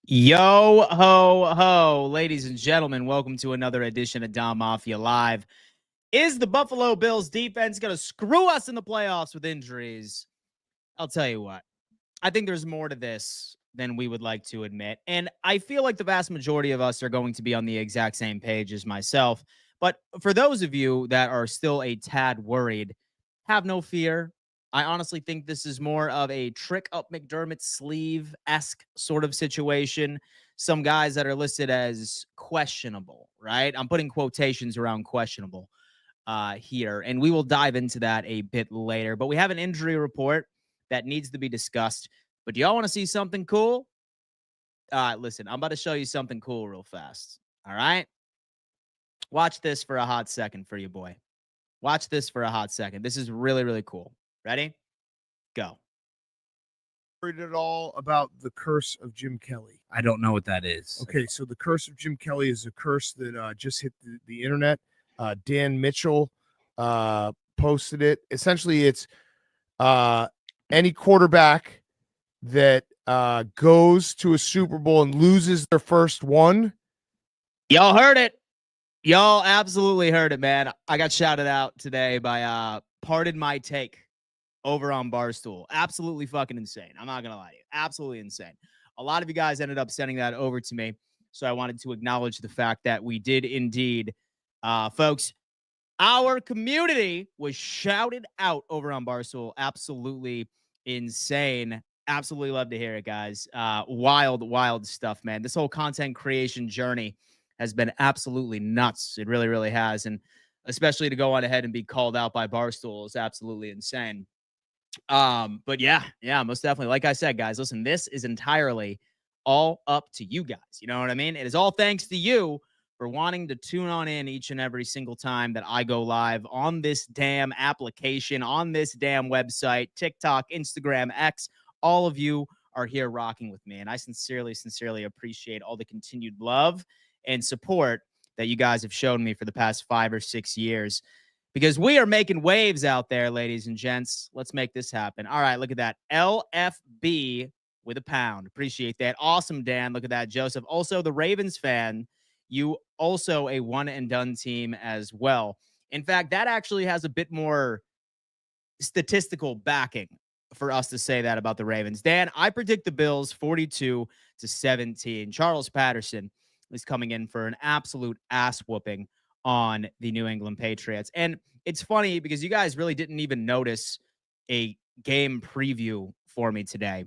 Yo ho ho, ladies and gentlemen, welcome to another edition of Dom Mafia Live. Is the Buffalo Bills defense going to screw us in the playoffs with injuries? I'll tell you what, I think there's more to this than we would like to admit. And I feel like the vast majority of us are going to be on the exact same page as myself. But for those of you that are still a tad worried, have no fear. I honestly think this is more of a trick up McDermott's sleeve esque sort of situation. Some guys that are listed as questionable, right? I'm putting quotations around questionable here, and we will dive into that a bit later. But we have an injury report that needs to be discussed. But do y'all want to see something cool? Listen, I'm about to show you something cool real fast. All right? Watch this for a hot second for you, boy. Watch this for a hot second. This is really, really cool. Ready? Go. Worried at all about the curse of Jim Kelly? I don't know what that is. Okay, so the curse of Jim Kelly is a curse that just hit the internet. Dan Mitchell posted it. Essentially, it's any quarterback that goes to a Super Bowl and loses their first one. Y'all heard it. Y'all absolutely heard it, man. I got shouted out today by Pardon My Take over on Barstool. Absolutely fucking insane. I'm not going to lie to you. Absolutely insane. A lot of you guys ended up sending that over to me. So I wanted to acknowledge the fact that we did indeed, folks, our community was shouted out over on Barstool. Absolutely insane. Absolutely love to hear it, guys. Wild stuff, man. This whole content creation journey has been absolutely nuts. It really, really has. And especially to go on ahead and be called out by Barstool is absolutely insane. But yeah, most definitely. Like I said, guys, listen, this is entirely all up to you guys. You know what I mean? It is all thanks to you for wanting to tune on in each and every single time that I go live on this damn application, on this damn website, TikTok, Instagram, X. All of you are here rocking with me. And I sincerely appreciate all the continued love and support that you guys have shown me for the past 5 or 6 years. Because we are making waves out there, ladies and gents. Let's make this happen. All right, look at that. LFB with a pound. Appreciate that. Awesome, Dan. Look at that, Joseph. Also, the Ravens fan, you also a one-and-done team as well. In fact, that actually has a bit more statistical backing for us to say that about the Ravens. Dan, I predict the Bills 42-17. Charles Patterson is coming in for an absolute ass whooping on the New England Patriots. And it's funny because you guys really didn't even notice a game preview for me today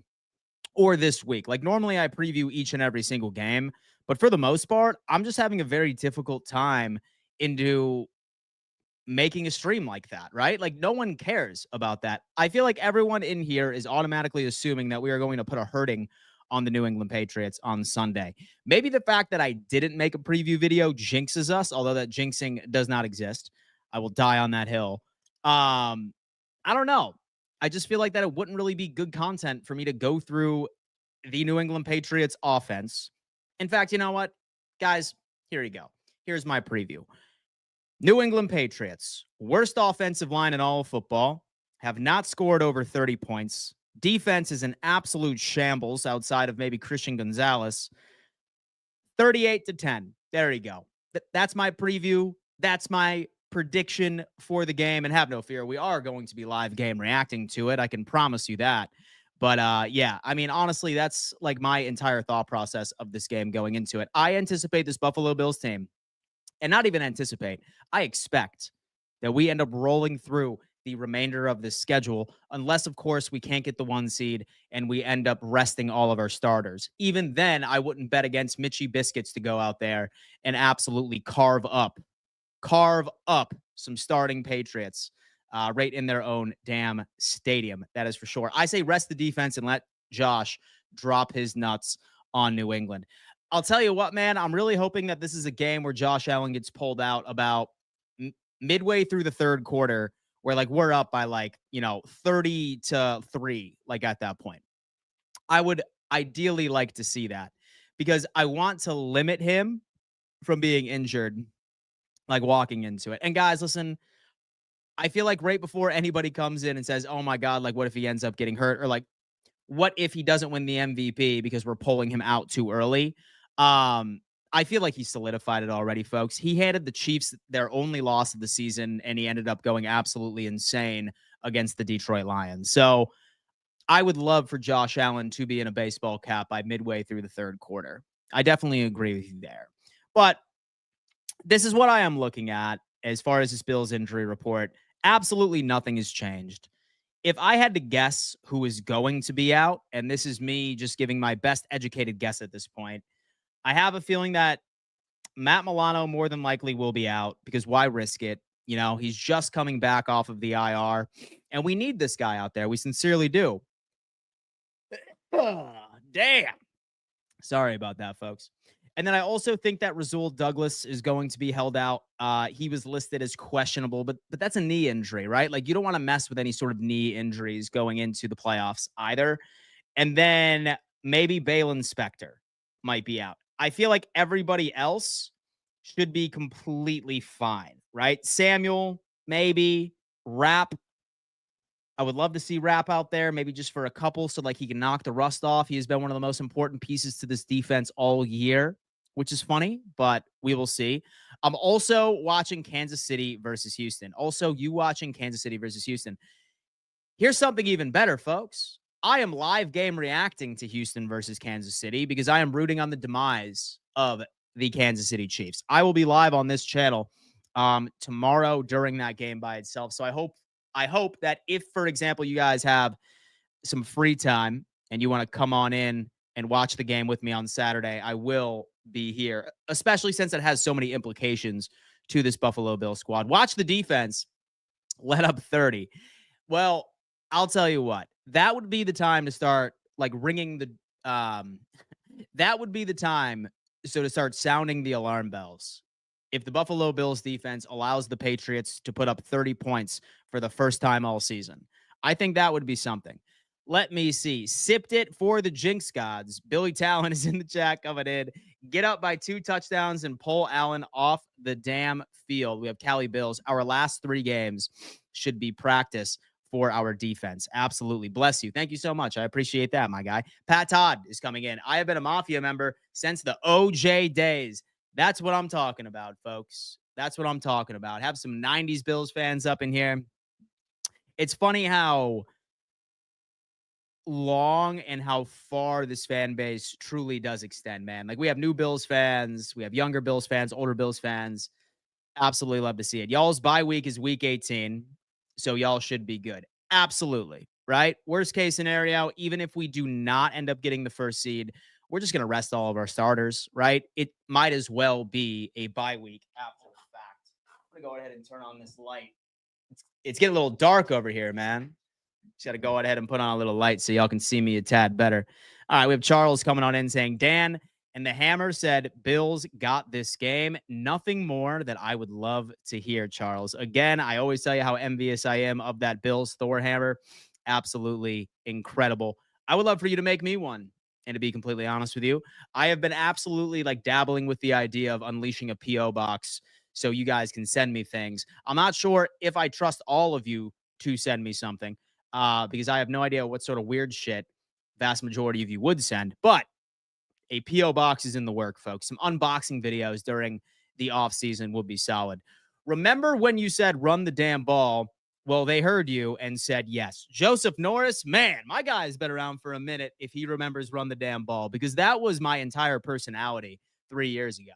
or this week. Like normally I preview each and every single game, but for the most part, I'm just having a very difficult time into making a stream like that, right? Like no one cares about that. I feel like everyone in here is automatically assuming that we are going to put a hurting on the New England Patriots on Sunday. Maybe the fact that I didn't make a preview video jinxes us, although that jinxing does not exist. I will die on that hill. I don't know. I just feel like that it wouldn't really be good content for me to go through the New England Patriots offense. In fact, you know what? Guys, here you go. Here's my preview. New England Patriots, worst offensive line in all of football, have not scored over 30 points. Defense is an absolute shambles outside of maybe Christian Gonzalez. 38-10. There you go. That's my preview. That's my prediction for the game. And have no fear, we are going to be live game reacting to it. I can promise you that. But yeah, I mean, honestly, that's like my entire thought process of this game going into it. I anticipate this Buffalo Bills team, and not even anticipate, I expect that we end up rolling through the remainder of this schedule, unless, of course, we can't get the 1 seed and we end up resting all of our starters. Even then, I wouldn't bet against Mitchie Biscuits to go out there and absolutely carve up some starting Patriots right in their own damn stadium. That is for sure. I say rest the defense and let Josh drop his nuts on New England. I'll tell you what, man, I'm really hoping that this is a game where Josh Allen gets pulled out about midway through the third quarter, where like we're up by 30-3, like at that point. I would ideally like to see that because I want to limit him from being injured, like walking into it. And guys, listen, I feel like right before anybody comes in and says, oh my God, like what if he ends up getting hurt, or like what if he doesn't win the MVP because we're pulling him out too early? I feel like he solidified it already, folks. He handed the Chiefs their only loss of the season, and he ended up going absolutely insane against the Detroit Lions. So I would love for Josh Allen to be in a baseball cap by midway through the third quarter. I definitely agree with you there. But this is what I am looking at as far as this Bills injury report. Absolutely nothing has changed. If I had to guess who is going to be out, and this is me just giving my best educated guess at this point, I have a feeling that Matt Milano more than likely will be out because why risk it? You know, he's just coming back off of the IR, and we need this guy out there. We sincerely do. Damn. Sorry about that, folks. And then I also think that Rasul Douglas is going to be held out. He was listed as questionable, but that's a knee injury, right? Like you don't want to mess with any sort of knee injuries going into the playoffs either. And then maybe Balin Spector might be out. I feel like everybody else should be completely fine, right? Samuel, maybe. Rap, I would love to see Rap out there, maybe just for a couple, so like he can knock the rust off. He has been one of the most important pieces to this defense all year, which is funny, but we will see. I'm also watching Kansas City versus Houston. Also, you watching Kansas City versus Houston. Here's something even better, folks. I am live game reacting to Houston versus Kansas City because I am rooting on the demise of the Kansas City Chiefs. I will be live on this channel tomorrow during that game by itself. So I hope that if, for example, you guys have some free time and you want to come on in and watch the game with me on Saturday, I will be here, especially since it has so many implications to this Buffalo Bills squad. Watch the defense let up 30. Well, I'll tell you what, that would be the time to start like ringing the that would be the time to start sounding the alarm bells. If the Buffalo Bills defense allows the Patriots to put up 30 points for the first time all season, I think that would be something. Let me see. Sipped it for the Jinx gods. Billy Talon is in the chat coming in. Get up by 2 touchdowns and pull Allen off the damn field. We have Cali Bills. Our last 3 games should be practice for our defense. Absolutely. Bless you. Thank you so much. I appreciate that, my guy. Pat Todd is coming in. I have been a Mafia member since the OJ days. That's what I'm talking about, folks. That's what I'm talking about. Have some 90s Bills fans up in here. It's funny how long and how far this fan base truly does extend, man. Like we have new Bills fans, we have younger Bills fans, older Bills fans. Absolutely love to see it. Y'all's bye week is week 18, so y'all should be good. Absolutely, right? Worst case scenario, even if we do not end up getting the first seed, we're just going to rest all of our starters, right? It might as well be a bye week after the fact. I'm going to go ahead and turn on this light. It's getting a little dark over here, man. Just got to go ahead and put on a little light so y'all can see me a tad better. All right, we have Charles coming on in saying, Dan and the Hammer said, Bills got this game. Nothing more that I would love to hear, Charles. Again, I always tell you how envious I am of that Bills Thor Hammer. Absolutely incredible. I would love for you to make me one. And to be completely honest with you, I have been absolutely like dabbling with the idea of unleashing a P.O. box so you guys can send me things. I'm not sure if I trust all of you to send me something because I have no idea what sort of weird shit vast majority of you would send. But a P.O. box is in the work, folks. Some unboxing videos during the off season would be solid. Remember when you said run the damn ball? Well, they heard you and said yes. Joseph Norris, man, my guy's been around for a minute if he remembers run the damn ball, because that was my entire personality 3 years ago.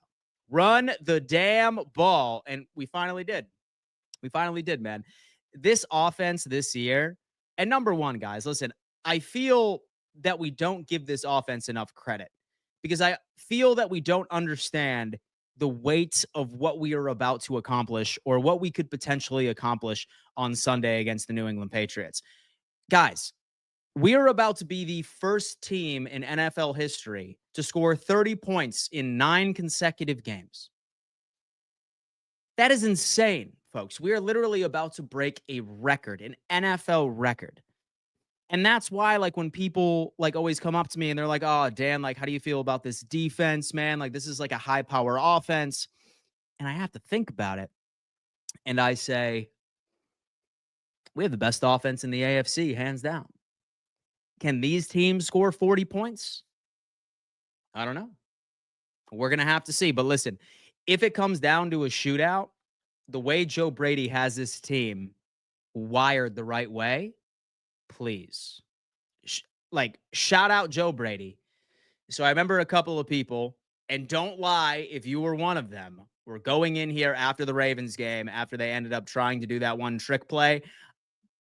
Run the damn ball. And we finally did. We finally did, man. This offense this year, and number one, guys, listen, I feel that we don't give this offense enough credit because I feel that we don't understand the weight of what we are about to accomplish or what we could potentially accomplish on Sunday against the New England Patriots. Guys, we are about to be the first team in NFL history to score 30 points in 9 consecutive games. That is insane, folks. We are literally about to break a record, an NFL record. And that's why, like, when people like always come up to me and they're like, oh, Dan, like, how do you feel about this defense, man? Like, this is like a high power offense. And I have to think about it. And I say, we have the best offense in the AFC, hands down. Can these teams score 40 points? I don't know. We're going to have to see. But listen, if it comes down to a shootout, the way Joe Brady has this team wired the right way, please. Like, shout out Joe Brady. So I remember a couple of people, and don't lie if you were one of them, were going in here after the Ravens game, after they ended up trying to do that one trick play.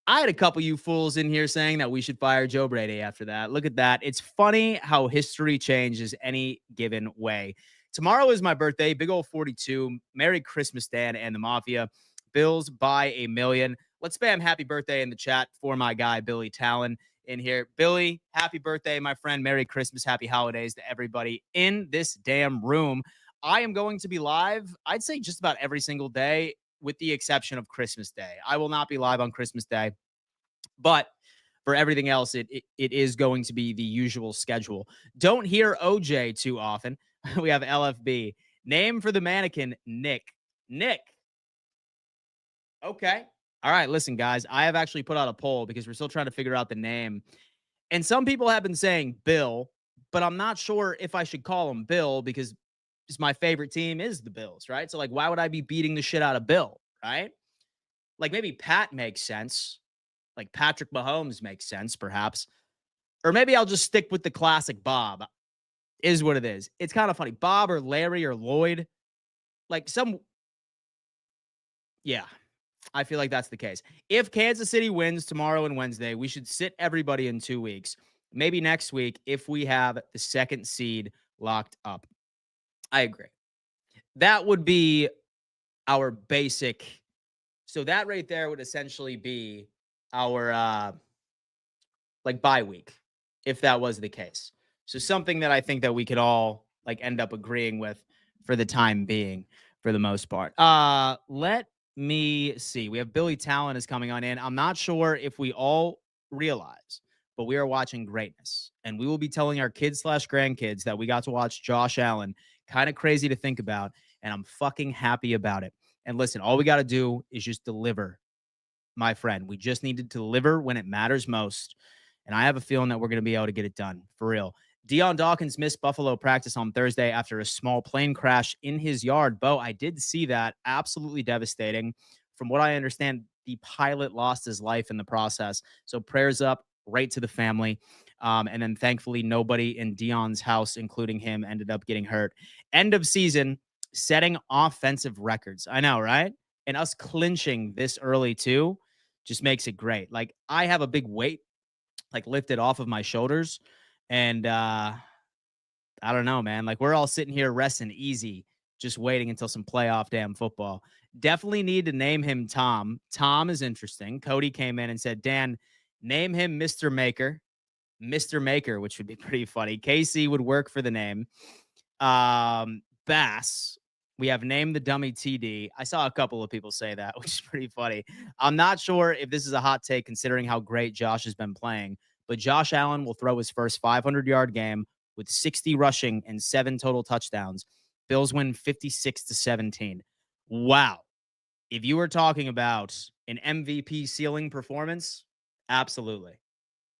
I had a couple of you fools in here saying that we should fire Joe Brady after that. Look at that. It's funny how history changes any given way. Tomorrow is my birthday, big old 42. Merry Christmas, Dan and the Mafia. Bills by a million. Let's spam happy birthday in the chat for my guy, Billy Talon, in here. Billy, happy birthday, my friend. Merry Christmas, happy holidays to everybody in this damn room. I am going to be live, I'd say just about every single day, with the exception of Christmas Day. I will not be live on Christmas Day, but for everything else, it is going to be the usual schedule. Don't hear OJ too often. We have LFB. Name for the mannequin, Nick. Nick. Okay. All right, listen, guys, I have actually put out a poll because we're still trying to figure out the name. And some people have been saying Bill, but I'm not sure if I should call him Bill because my favorite team is the Bills, right? So, like, why would I be beating the shit out of Bill, right? Like, maybe Pat makes sense. Like, Patrick Mahomes makes sense, perhaps. Or maybe I'll just stick with the classic Bob, is what it is. It's kind of funny. Bob or Larry or Lloyd. Like, yeah, I feel like that's the case. If Kansas City wins tomorrow and Wednesday, we should sit everybody in 2 weeks. Maybe next week if we have the second seed locked up. I agree. That would be our basic. So that right there would essentially be our like bye week, if that was the case. So something that I think that we could all like end up agreeing with for the time being, for the most part. Let me see. We have Billy Talon is coming on in. I'm not sure if we all realize, but we are watching greatness. And we will be telling our kids slash grandkids that we got to watch Josh Allen. Kind of crazy to think about. And I'm fucking happy about it. And listen, all we got to do is just deliver, my friend. We just need to deliver when it matters most. And I have a feeling that we're going to be able to get it done for real. Deion Dawkins missed Buffalo practice on Thursday after a small plane crash in his yard. Bo, I did see that. Absolutely devastating. From what I understand, the pilot lost his life in the process. So prayers up right to the family. And then thankfully, nobody in Deion's house, including him, ended up getting hurt. End of season, setting offensive records. I know, right? And us clinching this early too just makes it great. Like, I have a big weight like lifted off of my shoulders. And I don't know, man. Like, we're all sitting here resting easy, just waiting until some playoff damn football. Definitely need to name him Tom. Tom is interesting. Cody came in and said, Dan, name him Mr. Maker. Mr. Maker, which would be pretty funny. Casey would work for the name. Bass. We have named the dummy TD. I saw a couple of people say that, which is pretty funny. I'm not sure if this is a hot take considering how great Josh has been playing, but Josh Allen will throw his first 500-yard game with 60 rushing and 7 total touchdowns. Bills win 56-17. Wow. If you were talking about an MVP ceiling performance, absolutely.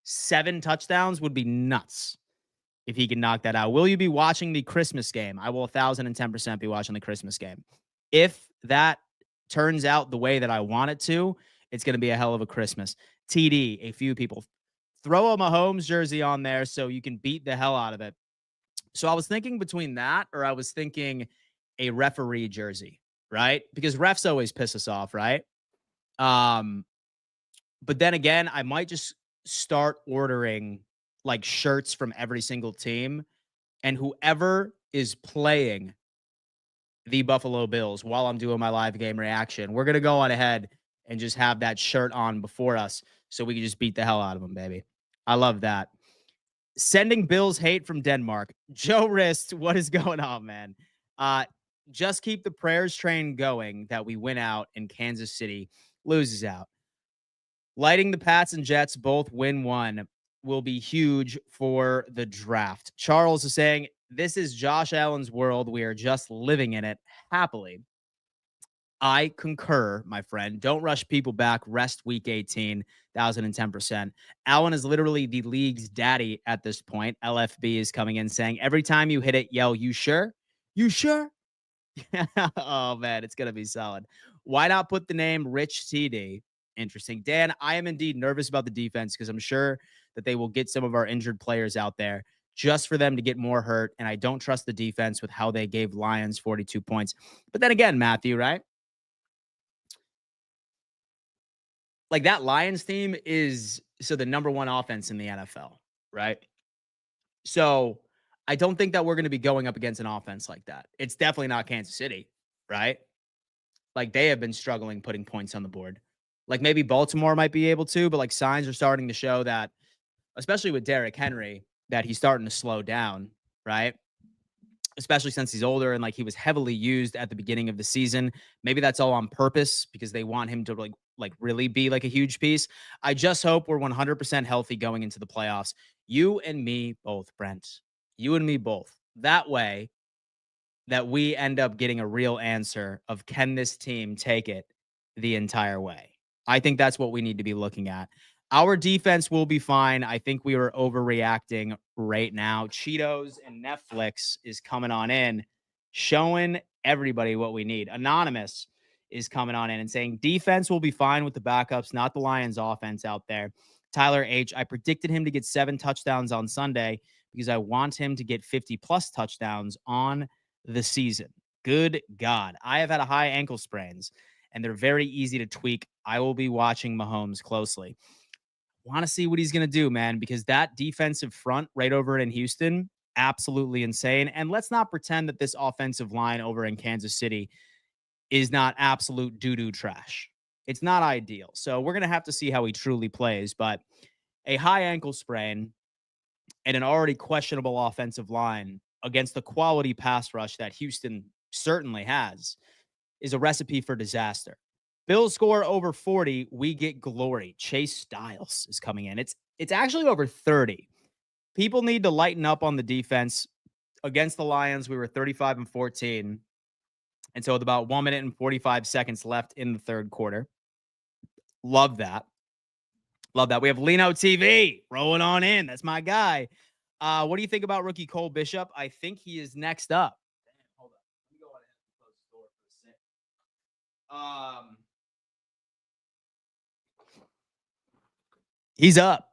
7 touchdowns would be nuts if he can knock that out. Will you be watching the Christmas game? I will 1,010% be watching the Christmas game. If that turns out the way that I want it to, it's going to be a hell of a Christmas. TD, a few people. Throw a Mahomes jersey on there so you can beat the hell out of it. So I was thinking between that or I was thinking a referee jersey, right? Because refs always piss us off, right? But then again, I might just start ordering like shirts from every single team, and whoever is playing the Buffalo Bills while I'm doing my live game reaction, we're going to go on ahead and just have that shirt on before us so we can just beat the hell out of them, baby. I love that. Sending Bills hate from Denmark. Joe Rist, what is going on, man? Just keep the prayers train going that we win out and Kansas City loses out. Lighting the Pats and Jets both win one will be huge for the draft. Charles is saying, this is Josh Allen's world. We are just living in it happily. I concur, my friend. Don't rush people back. Rest week 18, 1,010%. Allen is literally the league's daddy at this point. LFB is coming in saying, every time you hit it, yell, you sure? You sure? Oh, man, it's going to be solid. Why not put the name Rich TD? Interesting. Dan, I am indeed nervous about the defense because I'm sure that they will get some of our injured players out there just for them to get more hurt. And I don't trust the defense with how they gave Lions 42 points. But then again, Matthew, right? Like that Lions team is the number one offense in the NFL, right? So I don't think that we're going to be going up against an offense like that. It's definitely not Kansas City, right? Like they have been struggling putting points on the board. Like maybe Baltimore might be able to, but like signs are starting to show that, especially with Derrick Henry, that he's starting to slow down, right? Especially since he's older and like he was heavily used at the beginning of the season. Maybe that's all on purpose because they want him to like really be like a huge piece. I just hope we're 100% healthy going into the playoffs. You and me both, Brent. You and me both. That way that we end up getting a real answer of can this team take it the entire way? I think that's what we need to be looking at. Our defense will be fine. I think we were overreacting right now. Cheetos and Netflix is coming on in, showing everybody what we need. Anonymous is coming on in and saying defense will be fine with the backups, not the Lions offense out there. Tyler H., I predicted him to get 7 touchdowns on Sunday because I want him to get 50 plus touchdowns on the season. Good God. I have had a high ankle sprains and they're very easy to tweak. I will be watching Mahomes closely. Want to see what he's going to do, man, because that defensive front right over in Houston, absolutely insane. And let's not pretend that this offensive line over in Kansas City is not absolute doo-doo trash. It's not ideal. So we're going to have to see how he truly plays. But a high ankle sprain and an already questionable offensive line against the quality pass rush that Houston certainly has is a recipe for disaster. Bills score over 40, we get glory. Chase Styles is coming in. It's actually over 30. People need to lighten up on the defense. Against the Lions, we were 35-14. And so with about 1 minute and 45 seconds left in the third quarter. Love that. Love that. We have Leno TV rolling on in. That's my guy. What do you think about rookie Cole Bishop? I think he is next up. Damn, hold on. Let me go ahead and close the door for a sec. He's up.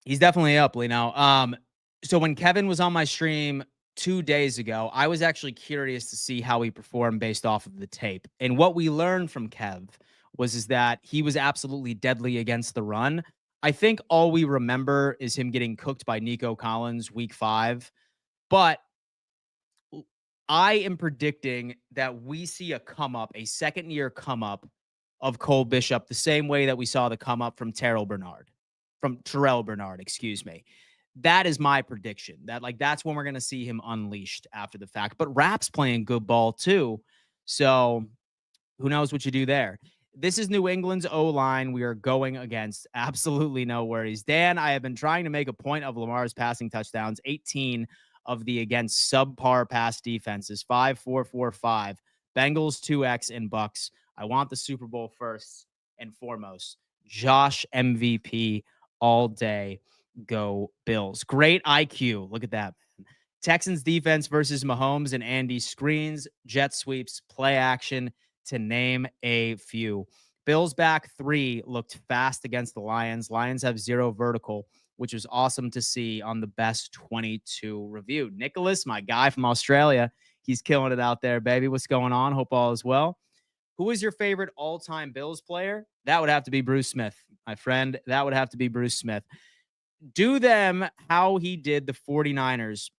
He's definitely up, Leno. So when Kevin was on my stream 2 days ago, I was actually curious to see how he performed based off of the tape. And what we learned from Kev is that he was absolutely deadly against the run. I think all we remember is him getting cooked by Nico Collins week 5. But I am predicting that we see a come up, a second year come up of Cole Bishop, the same way that we saw the come up from Terrell Bernard. From Terrell Bernard, excuse me. That is my prediction. That's when we're going to see him unleashed after the fact. But Rapp's playing good ball too. So who knows what you do there. This is New England's O-line we are going against. Absolutely no worries. Dan, I have been trying to make a point of Lamar's passing touchdowns, 18 of the against subpar pass defenses, 5-4-4-5. Bengals 2X and Bucks. I want the Super Bowl first and foremost. Josh MVP all day. Go Bills. Great IQ. Look at that. Texans defense versus Mahomes and Andy screens, jet sweeps, play action, to name a few. Bills back 3 looked fast against the Lions. Lions have 0 vertical, which was awesome to see on the best 22 review. Nicholas, my guy from Australia, he's killing it out there, baby. What's going on? Hope all is well. Who is your favorite all-time Bills player? That would have to be Bruce Smith, my friend. That would have to be Bruce Smith. Do them how he did the 49ers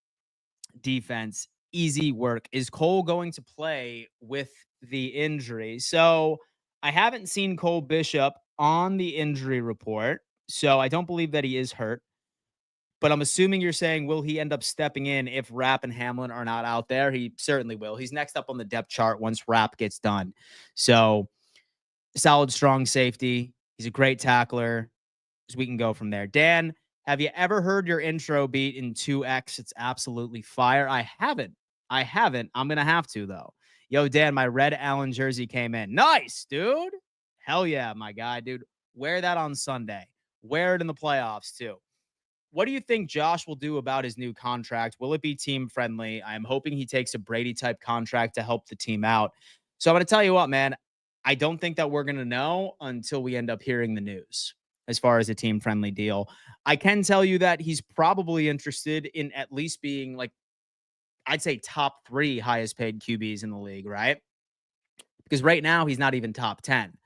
defense. Easy work. Is Cole going to play with the injury? So I haven't seen Cole Bishop on the injury report, so I don't believe that he is hurt. But I'm assuming you're saying, will he end up stepping in if Rapp and Hamlin are not out there? He certainly will. He's next up on the depth chart once Rapp gets done. So solid, strong safety. He's a great tackler. So we can go from there. Dan, have you ever heard your intro beat in 2X? It's absolutely fire. I haven't. I'm going to have to, though. Yo, Dan, my red Allen jersey came in. Nice, dude. Hell yeah, my guy, dude. Wear that on Sunday. Wear it in the playoffs, too. What do you think Josh will do about his new contract? Will it be team friendly? I'm hoping he takes a Brady type contract to help the team out. So I'm going to tell you what, man, I don't think that we're going to know until we end up hearing the news as far as a team friendly deal. I can tell you that he's probably interested in at least being like, I'd say top 3 highest paid QBs in the league, right? Because right now he's not even top 10.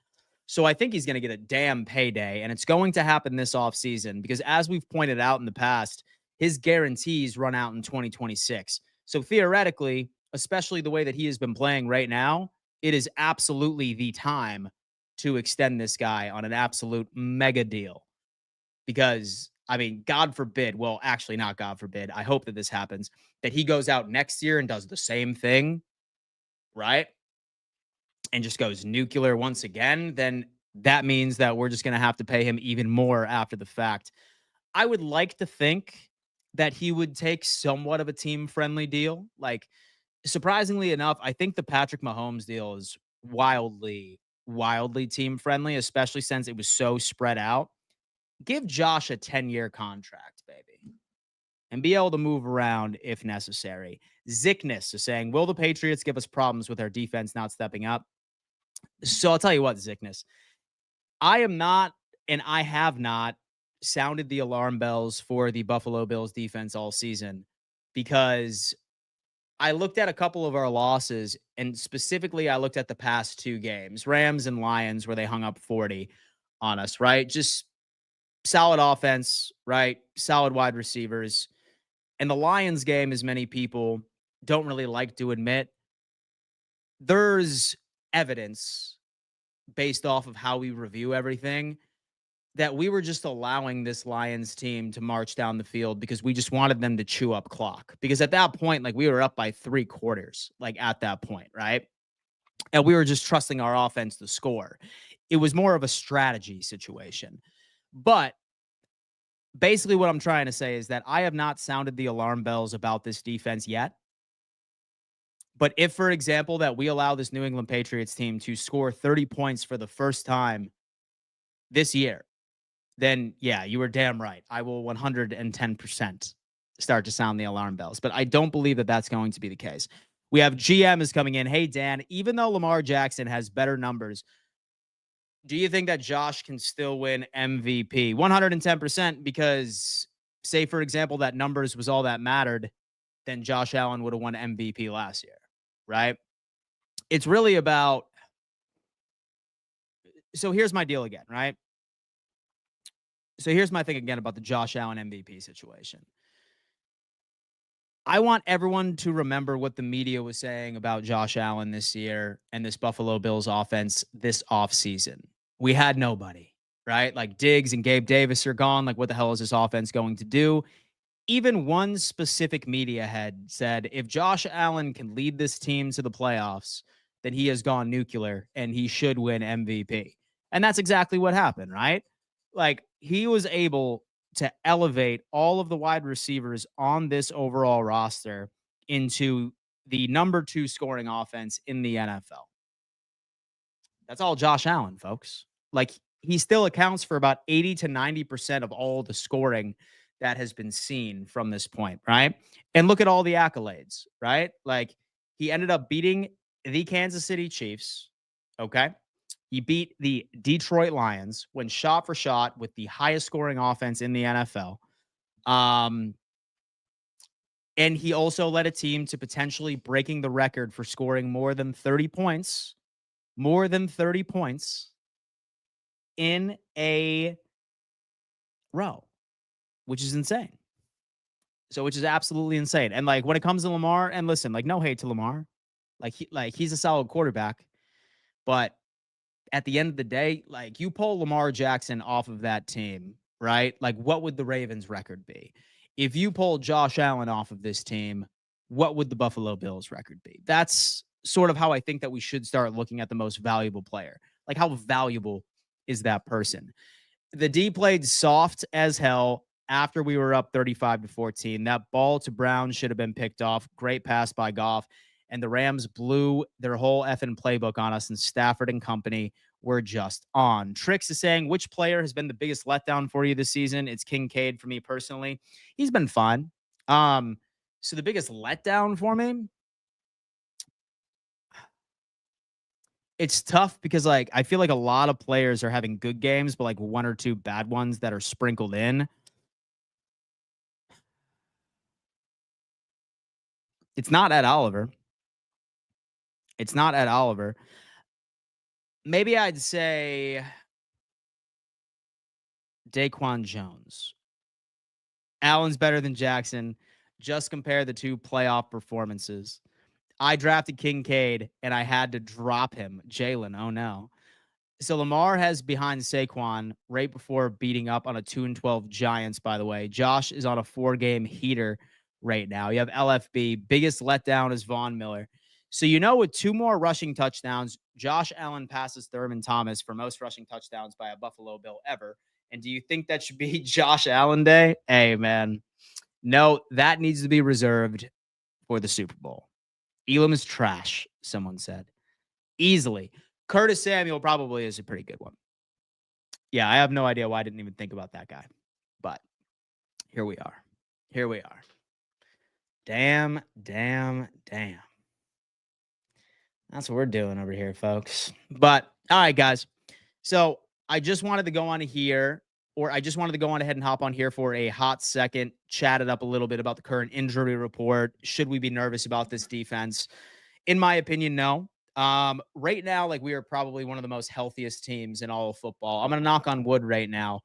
So I think he's going to get a damn payday, and it's going to happen this offseason because, as we've pointed out in the past, his guarantees run out in 2026. So theoretically, especially the way that he has been playing right now, it is absolutely the time to extend this guy on an absolute mega deal. Because, I mean, God forbid, well, actually not God forbid, I hope that this happens, that he goes out next year and does the same thing, right? And just goes nuclear once again, then that means that we're just going to have to pay him even more after the fact. I would like to think that he would take somewhat of a team friendly deal. Like, surprisingly enough, I think the Patrick Mahomes deal is wildly team friendly, especially since it was so spread out. Give Josh a 10-year contract, baby, and be able to move around if necessary. Zickness is saying, will the Patriots give us problems with our defense not stepping up? So I'll tell you what, Zickness, I am not, and I have not sounded the alarm bells for the Buffalo Bills defense all season because I looked at a couple of our losses, and specifically I looked at the past 2 games, Rams and Lions, where they hung up 40 on us, right? Just solid offense, right? Solid wide receivers. And the Lions game, as many people don't really like to admit, there's evidence based off of how we review everything that we were just allowing this Lions team to march down the field because we just wanted them to chew up clock. Because at that point, like, we were up by 3 quarters, like, at that point, right? And we were just trusting our offense to score. It was more of a strategy situation. But basically what I'm trying to say is that I have not sounded the alarm bells about this defense yet. But if, for example, that we allow this New England Patriots team to score 30 points for the first time this year, then yeah, you were damn right. I will 110% start to sound the alarm bells. But I don't believe that that's going to be the case. We have GM is coming in. Hey, Dan, even though Lamar Jackson has better numbers, do you think that Josh can still win MVP? 110%, because say, for example, that numbers was all that mattered, then Josh Allen would have won MVP last year, right? It's really about, so here's my deal again, right? So here's my thing again about the Josh Allen MVP situation. I want everyone to remember what the media was saying about Josh Allen this year and this Buffalo Bills offense this offseason. We had nobody, right? Like, Diggs and Gabe Davis are gone. Like, what the hell is this offense going to do? Even one specific media head said, if Josh Allen can lead this team to the playoffs, then he has gone nuclear and he should win MVP. And that's exactly what happened, right? Like, he was able to elevate all of the wide receivers on this overall roster into the number 2 scoring offense in the NFL. That's all Josh Allen, folks. Like, he still accounts for about 80 to 90% of all the scoring that has been seen from this point, right? And look at all the accolades, right? Like, he ended up beating the Kansas City Chiefs, okay? He beat the Detroit Lions, went shot for shot with the highest scoring offense in the NFL. And he also led a team to potentially breaking the record for scoring more than 30 points in a row, which is insane. So, which is absolutely insane. And like, when it comes to Lamar, and listen, like, no hate to Lamar, he's a solid quarterback, but at the end of the day, like, you pull Lamar Jackson off of that team, right? Like, what would the Ravens record be? If you pull Josh Allen off of this team, what would the Buffalo Bills record be? That's sort of how I think that we should start looking at the most valuable player. Like, how valuable is that person? The D played soft as hell after we were up 35-14. That ball to Brown should have been picked off. Great pass by Goff. and the Rams blew their whole effing playbook on us, and Stafford and company were just on. Trix is saying, which player has been the biggest letdown for you this season? It's Kincaid for me personally. He's been fun. So the biggest letdown for me, it's tough because like I feel like a lot of players are having good games, but like one or two bad ones that are sprinkled in. It's not Ed Oliver. It's not Ed Oliver. Maybe I'd say Daquan Jones. Allen's better than Jackson. Just compare the two playoff performances. I drafted Kincaid and I had to drop him. Jalen, oh no. So Lamar has behind Saquon right before beating up on a 2-12 Giants, by the way. Josh is on a 4-game heater right now. You have LFB. Biggest letdown is Von Miller. So, with 2 more rushing touchdowns, Josh Allen passes Thurman Thomas for most rushing touchdowns by a Buffalo Bill ever. And do you think that should be Josh Allen Day? Hey, man. No, that needs to be reserved for the Super Bowl. Elam is trash, someone said. Easily. Curtis Samuel probably is a pretty good one. Yeah, I have no idea why I didn't even think about that guy. But here we are. Here we are. Damn. That's what we're doing over here, folks. But all right, guys. So I just wanted to go on here, or I just wanted to go on ahead and hop on here for a hot second, chat it up a little bit about the current injury report. Should we be nervous about this defense? In my opinion, no. Right now, like we are probably one of the most healthiest teams in all of football. I'm going to knock on wood right now,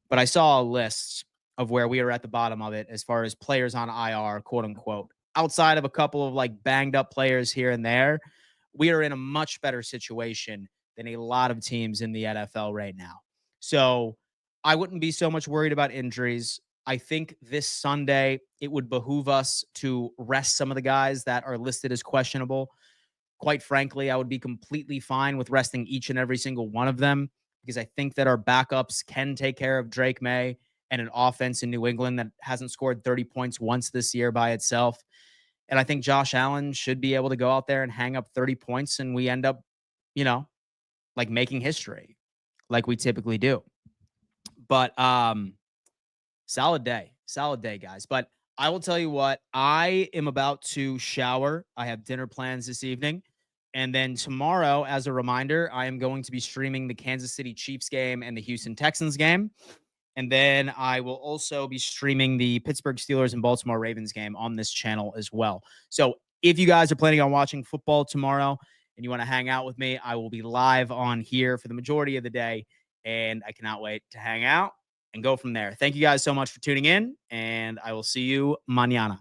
but I saw a list of where we are at the bottom of it as far as players on IR, quote unquote. Outside of a couple of like banged up players here and there, we are in a much better situation than a lot of teams in the NFL right now. So I wouldn't be so much worried about injuries. I think this Sunday, it would behoove us to rest some of the guys that are listed as questionable. Quite frankly, I would be completely fine with resting each and every single one of them because I think that our backups can take care of Drake May and an offense in New England that hasn't scored 30 points once this year by itself. And I think Josh Allen should be able to go out there and hang up 30 points and we end up, like making history like we typically do. But solid day, guys. But I will tell you what, I am about to shower. I have dinner plans this evening. And then tomorrow, as a reminder, I am going to be streaming the Kansas City Chiefs game and the Houston Texans game. And then I will also be streaming the Pittsburgh Steelers and Baltimore Ravens game on this channel as well. So if you guys are planning on watching football tomorrow and you want to hang out with me, I will be live on here for the majority of the day. And I cannot wait to hang out and go from there. Thank you guys so much for tuning in, and I will see you mañana.